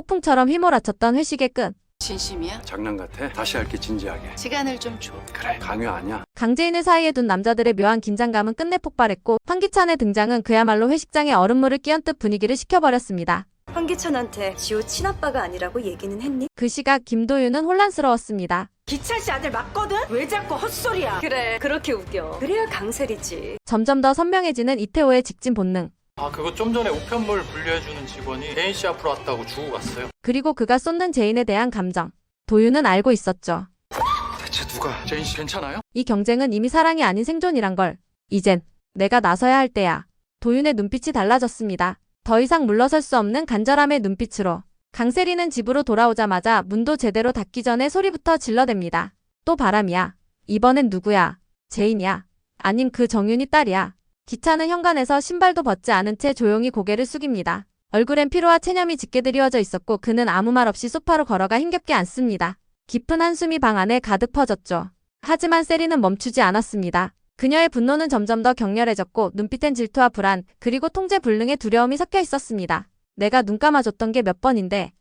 폭풍처럼 휘몰아쳤던 회식의 끝. 진심이야? 장난 같아? 다시 할게 진지하게. 시간을 좀 줘. 그래 강요 아니야. 강재인을 사이에 둔 남자들의 묘한 긴장감은 끝내 폭발했고 황기찬의 등장은 그야말로 회식장에 얼음물을 끼얹듯 분위기를 식혀버렸습니다. 황기찬한테 지호 친아빠가 아니라고 얘기는 했니? 그 시각 김도윤은 혼란스러웠습니다. 기찬 씨 아들 맞거든? 왜 자꾸 헛소리야? 그래, 그렇게 웃겨. 그래야 강sel이지. 점점 더 선명해지는 이태호의 직진 본능. 아, 그거 좀 전에 우편물 분류해주는 직원이 대인 씨 앞으로 왔다고 주고 갔어요. 그리고 그가 쏟는 제인에 대한 감정. 도윤은 알고 있었죠. 대체 누가? 제인 씨 괜찮아요? 이 경쟁은 이미 사랑이 아닌 생존이란 걸. 이젠 내가 나서야 할 때야. 도윤의 눈빛이 달라졌습니다. 더 이상 물러설 수 없는 간절함의 눈빛으로. 강세리는 집으로 돌아오자마자 문도 제대로 닫기 전에 소리부터 질러댑니다. 또 바람이야. 이번엔 누구야? 제인이야. 아님 그 정윤이 딸이야. 기차는 현관에서 신발도 벗지 않은 채 조용히 고개를 숙입니다. 얼굴엔 피로와 체념이 짙게 드리워져 있었고 그는 아무 말 없이 소파로 걸어가 힘겹게 앉습니다. 깊은 한숨이 방 안에 가득 퍼졌죠. 하지만 세리는 멈추지 않았습니다. 그녀의 분노는 점점 더 격렬해졌고 눈빛엔 질투와 불안 그리고 통제 불능의 두려움이 섞여 있었습니다. 내가 눈 감아줬던 게 몇 번인데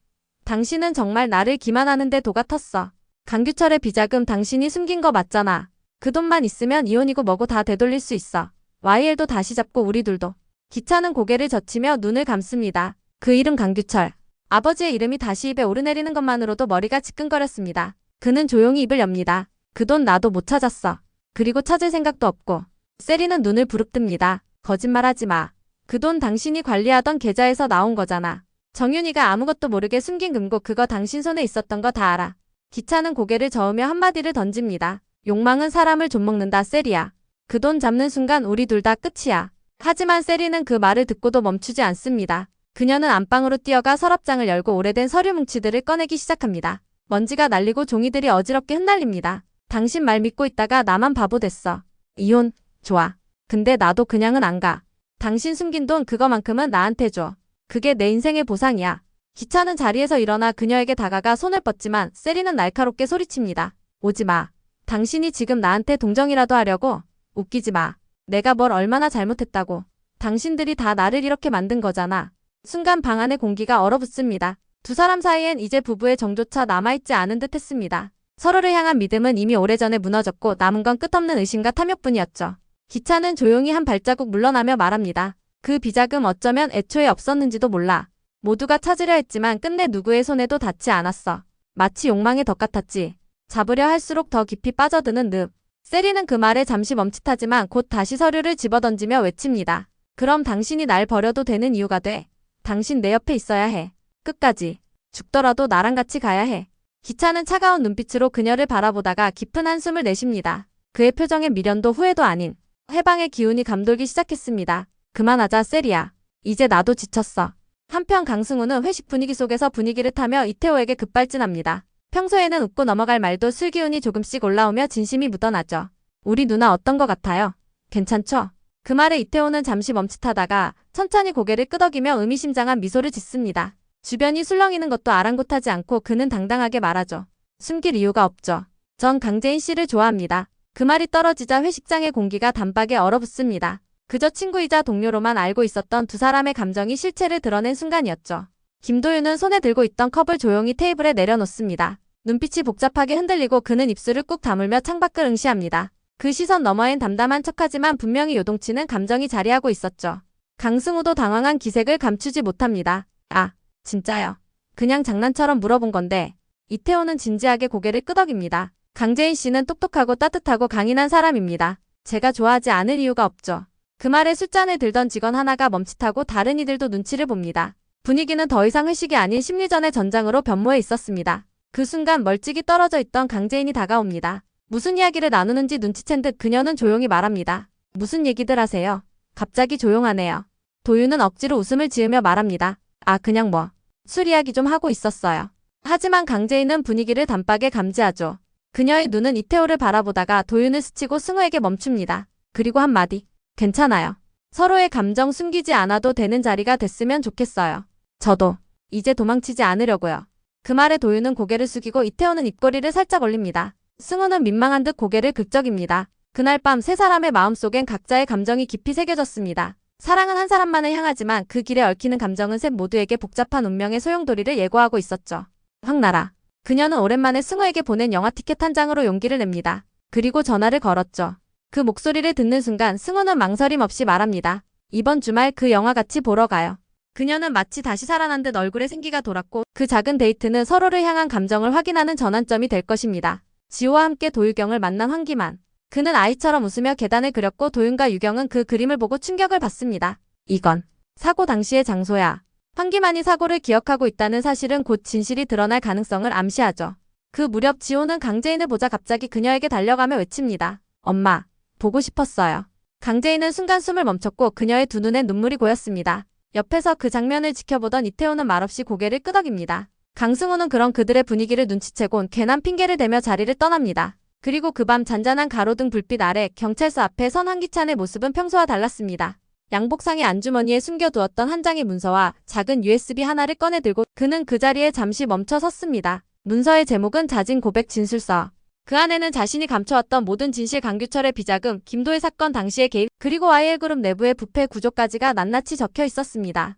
당신은 정말 나를 기만하는데 도가 텄어. 강규철의 비자금 당신이 숨긴 거 맞잖아. 그 돈만 있으면 이혼이고 뭐고 다 되돌릴 수 있어. YL도 다시 잡고 우리 둘도. 기차는 고개를 젖히며 눈을 감습니다. 그 이름 강규철. 아버지의 이름이 다시 입에 오르내리는 것만으로도 머리가 지끈거렸습니다. 그는 조용히 입을 엽니다. 그 돈 나도 못 찾았어. 그리고 찾을 생각도 없고. 세리는 눈을 부릅뜹니다. 거짓말하지 마. 그 돈 당신이 관리하던 계좌에서 나온 거잖아. 정윤이가 아무것도 모르게 숨긴 금고 그거 당신 손에 있었던 거 다 알아. 기차는 고개를 저으며 한마디를 던집니다. 욕망은 사람을 좀먹는다 세리야. 그 돈 잡는 순간 우리 둘 다 끝이야. 하지만 세리는 그 말을 듣고도 멈추지 않습니다. 그녀는 안방으로 뛰어가 서랍장을 열고 오래된 서류 뭉치들을 꺼내기 시작합니다. 먼지가 날리고 종이들이 어지럽게 흩날립니다. 당신 말 믿고 있다가 나만 바보 됐어. 이혼, 좋아. 근데 나도 그냥은 안 가. 당신 숨긴 돈 그거만큼은 나한테 줘. 그게 내 인생의 보상이야. 기차는 자리에서 일어나 그녀에게 다가가 손을 뻗지만 세리는 날카롭게 소리칩니다. 오지 마. 당신이 지금 나한테 동정이라도 하려고? 웃기지 마. 내가 뭘 얼마나 잘못했다고. 당신들이 다 나를 이렇게 만든 거잖아. 순간 방 안의 공기가 얼어붙습니다. 두 사람 사이엔 이제 부부의 정조차 남아있지 않은 듯 했습니다. 서로를 향한 믿음은 이미 오래전에 무너졌고 남은 건 끝없는 의심과 탐욕뿐이었죠. 기차는 조용히 한 발자국 물러나며 말합니다. 그 비자금 어쩌면 애초에 없었는지도 몰라. 모두가 찾으려 했지만 끝내 누구의 손에도 닿지 않았어. 마치 욕망의 덫 같았지. 잡으려 할수록 더 깊이 빠져드는 늪. 세리는 그 말에 잠시 멈칫하지만 곧 다시 서류를 집어던지며 외칩니다. 그럼 당신이 날 버려도 되는 이유가 돼. 당신 내 옆에 있어야 해. 끝까지. 죽더라도 나랑 같이 가야 해. 기차는 차가운 눈빛으로 그녀를 바라보다가 깊은 한숨을 내쉽니다. 그의 표정엔 미련도 후회도 아닌 해방의 기운이 감돌기 시작했습니다. 그만하자 세리야. 이제 나도 지쳤어. 한편 강승우는 회식 분위기 속에서 분위기를 타며 이태호에게 급발진합니다. 평소에는 웃고 넘어갈 말도 술 기운이 조금씩 올라오며 진심이 묻어나죠. 우리 누나 어떤 거 같아요? 괜찮죠? 그 말에 이태호는 잠시 멈칫하다가 천천히 고개를 끄덕이며 의미심장한 미소를 짓습니다. 주변이 술렁이는 것도 아랑곳하지 않고 그는 당당하게 말하죠. 숨길 이유가 없죠. 전 강재인 씨를 좋아합니다. 그 말이 떨어지자 회식장의 공기가 단박에 얼어붙습니다. 그저 친구이자 동료로만 알고 있었던 두 사람의 감정이 실체를 드러낸 순간이었죠. 김도윤은 손에 들고 있던 컵을 조용히 테이블에 내려놓습니다. 눈빛이 복잡하게 흔들리고 그는 입술을 꾹 다물며 창밖을 응시합니다. 그 시선 너머엔 담담한 척하지만 분명히 요동치는 감정이 자리하고 있었죠. 강승우도 당황한 기색을 감추지 못합니다. 아, 진짜요? 그냥 장난처럼 물어본 건데. 이태호는 진지하게 고개를 끄덕입니다. 강재인 씨는 똑똑하고 따뜻하고 강인한 사람입니다. 제가 좋아하지 않을 이유가 없죠. 그 말에 술잔을 들던 직원 하나가 멈칫하고 다른 이들도 눈치를 봅니다. 분위기는 더 이상 회식이 아닌 심리전의 전장으로 변모해 있었습니다. 그 순간 멀찍이 떨어져 있던 강재인이 다가옵니다. 무슨 이야기를 나누는지 눈치챈 듯 그녀는 조용히 말합니다. 무슨 얘기들 하세요? 갑자기 조용하네요. 도윤은 억지로 웃음을 지으며 말합니다. 아, 그냥 뭐. 술 이야기 좀 하고 있었어요. 하지만 강재인은 분위기를 단박에 감지하죠. 그녀의 눈은 이태호를 바라보다가 도윤을 스치고 승우에게 멈춥니다. 그리고 한마디. 괜찮아요. 서로의 감정 숨기지 않아도 되는 자리가 됐으면 좋겠어요. 저도. 이제 도망치지 않으려고요. 그 말에 도윤은 고개를 숙이고 이태호는 입꼬리를 살짝 올립니다. 승우는 민망한 듯 고개를 긁적입니다. 그날 밤 세 사람의 마음속엔 각자의 감정이 깊이 새겨졌습니다. 사랑은 한 사람만을 향하지만 그 길에 얽히는 감정은 셋 모두에게 복잡한 운명의 소용돌이를 예고하고 있었죠. 황나라. 그녀는 오랜만에 승우에게 보낸 영화 티켓 한 장으로 용기를 냅니다. 그리고 전화를 걸었죠. 그 목소리를 듣는 순간 승우는 망설임 없이 말합니다. 이번 주말 그 영화 같이 보러 가요. 그녀는 마치 다시 살아난 듯 얼굴에 생기가 돌았고 그 작은 데이트는 서로를 향한 감정을 확인하는 전환점이 될 것입니다. 지호와 함께 도유경을 만난 황기만. 그는 아이처럼 웃으며 계단을 그렸고 도윤과 유경은 그 그림을 보고 충격을 받습니다. 이건 사고 당시의 장소야. 황기만이 사고를 기억하고 있다는 사실은 곧 진실이 드러날 가능성을 암시하죠. 그 무렵 지호는 강재인을 보자 갑자기 그녀에게 달려가며 외칩니다. 엄마, 보고 싶었어요. 강재인은 순간 숨을 멈췄고 그녀의 두 눈에 눈물이 고였습니다. 옆에서 그 장면을 지켜보던 이태호는 말없이 고개를 끄덕입니다. 강승호는 그런 그들의 분위기를 눈치채곤 괜한 핑계를 대며 자리를 떠납니다. 그리고 그 밤 잔잔한 가로등 불빛 아래 경찰서 앞에 선 황기찬의 모습은 평소와 달랐습니다. 양복상의 안주머니에 숨겨두었던 한 장의 문서와 작은 USB 하나를 꺼내 들고 그는 그 자리에 잠시 멈춰 섰습니다. 문서의 제목은 자진 고백 진술서. 그 안에는 자신이 감춰왔던 모든 진실 강규철의 비자금, 김도희 사건 당시의 개입, 그리고 YL그룹 내부의 부패 구조까지가 낱낱이 적혀 있었습니다.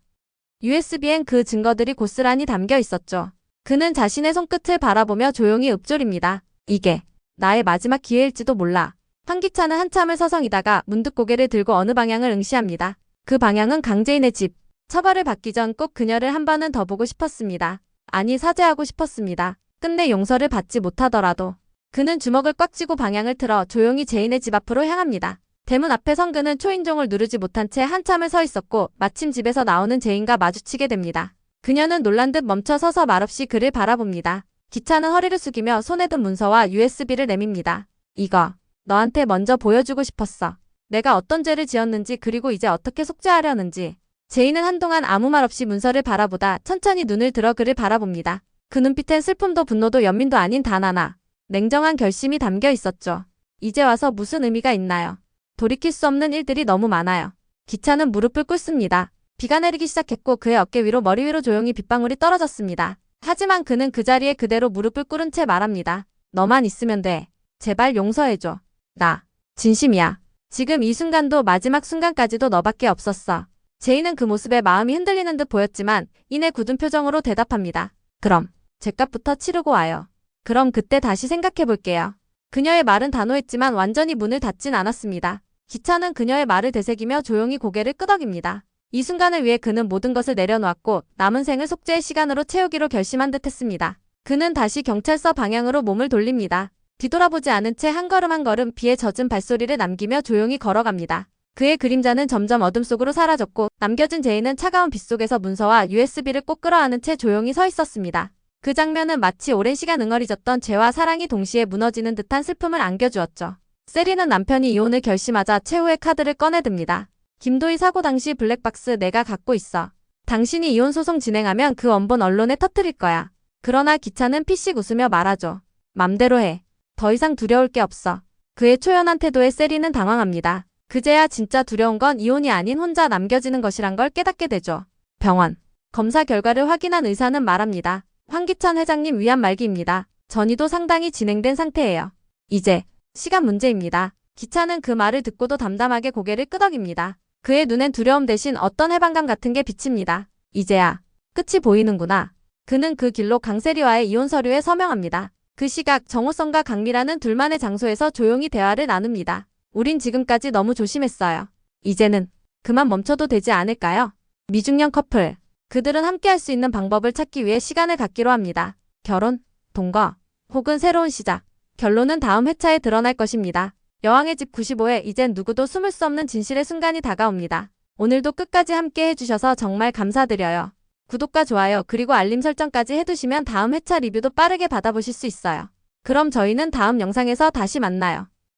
USB엔 그 증거들이 고스란히 담겨 있었죠. 그는 자신의 손끝을 바라보며 조용히 읊조립니다. 이게 나의 마지막 기회일지도 몰라. 황기찬은 한참을 서성이다가 문득 고개를 들고 어느 방향을 응시합니다. 그 방향은 강재인의 집. 처벌을 받기 전 꼭 그녀를 한 번은 더 보고 싶었습니다. 아니, 사죄하고 싶었습니다. 끝내 용서를 받지 못하더라도. 그는 주먹을 꽉 쥐고 방향을 틀어 조용히 재인의 집 앞으로 향합니다. 대문 앞에 선 그는 초인종을 누르지 못한 채 한참을 서 있었고 마침 집에서 나오는 재인과 마주치게 됩니다. 그녀는 놀란 듯 멈춰 서서 말없이 그를 바라봅니다. 기찬은 허리를 숙이며 손에 든 문서와 USB를 내밉니다. 이거 너한테 먼저 보여주고 싶었어. 내가 어떤 죄를 지었는지 그리고 이제 어떻게 속죄하려는지. 제이는 한동안 아무 말 없이 문서를 바라보다 천천히 눈을 들어 그를 바라봅니다. 그 눈빛엔 슬픔도 분노도 연민도 아닌 단 하나. 냉정한 결심이 담겨 있었죠. 이제 와서 무슨 의미가 있나요? 돌이킬 수 없는 일들이 너무 많아요. 기찬은 무릎을 꿇습니다. 비가 내리기 시작했고 그의 어깨 위로 머리 위로 조용히 빗방울이 떨어졌습니다. 하지만 그는 그 자리에 그대로 무릎을 꿇은 채 말합니다. 너만 있으면 돼. 제발 용서해줘. 나 진심이야. 지금 이 순간도 마지막 순간까지도 너밖에 없었어. 제이는 그 모습에 마음이 흔들리는 듯 보였지만 이내 굳은 표정으로 대답합니다. 그럼 죗값부터 치르고 와요. 그럼 그때 다시 생각해볼게요. 그녀의 말은 단호했지만 완전히 문을 닫진 않았습니다. 기찬은 그녀의 말을 되새기며 조용히 고개를 끄덕입니다. 이 순간을 위해 그는 모든 것을 내려놓았고 남은 생을 속죄의 시간으로 채우기로 결심한 듯 했습니다. 그는 다시 경찰서 방향으로 몸을 돌립니다. 뒤돌아보지 않은 채 한 걸음 한 걸음 비에 젖은 발소리를 남기며 조용히 걸어갑니다. 그의 그림자는 점점 어둠 속으로 사라졌고 남겨진 제이는 차가운 빛 속에서 문서와 USB를 꼭 끌어안은 채 조용히 서 있었습니다. 그 장면은 마치 오랜 시간 응어리졌던 죄와 사랑이 동시에 무너지는 듯한 슬픔을 안겨주었죠. 세리는 남편이 이혼을 결심하자 최후의 카드를 꺼내듭니다. 김도희 사고 당시 블랙박스 내가 갖고 있어. 당신이 이혼 소송 진행하면 그 원본 언론에 터뜨릴 거야. 그러나 기찬은 피식 웃으며 말하죠. 맘대로 해. 더 이상 두려울 게 없어. 그의 초연한 태도에 세리는 당황합니다. 그제야 진짜 두려운 건 이혼이 아닌 혼자 남겨지는 것이란 걸 깨닫게 되죠. 병원. 검사 결과를 확인한 의사는 말합니다. 황기찬 회장님 위암 말기입니다. 전이도 상당히 진행된 상태예요. 이제 시간 문제입니다. 기찬은 그 말을 듣고도 담담하게 고개를 끄덕입니다. 그의 눈엔 두려움 대신 어떤 해방감 같은 게 비칩니다. 이제야 끝이 보이는구나. 그는 그 길로 강세리와의 이혼 서류에 서명합니다. 그 시각 정호성과 강미라는 둘만의 장소에서 조용히 대화를 나눕니다. 우린 지금까지 너무 조심했어요. 이제는 그만 멈춰도 되지 않을까요? 미중년 커플. 그들은 함께할 수 있는 방법을 찾기 위해 시간을 갖기로 합니다. 결혼, 동거, 혹은 새로운 시작. 결론은 다음 회차에 드러날 것입니다. 여왕의 집 95회 이젠 누구도 숨을 수 없는 진실의 순간이 다가옵니다. 오늘도 끝까지 함께 해주셔서 정말 감사드려요. 구독과 좋아요 그리고 알림 설정까지 해두시면 다음 회차 리뷰도 빠르게 받아보실 수 있어요. 그럼 저희는 다음 영상에서 다시 만나요.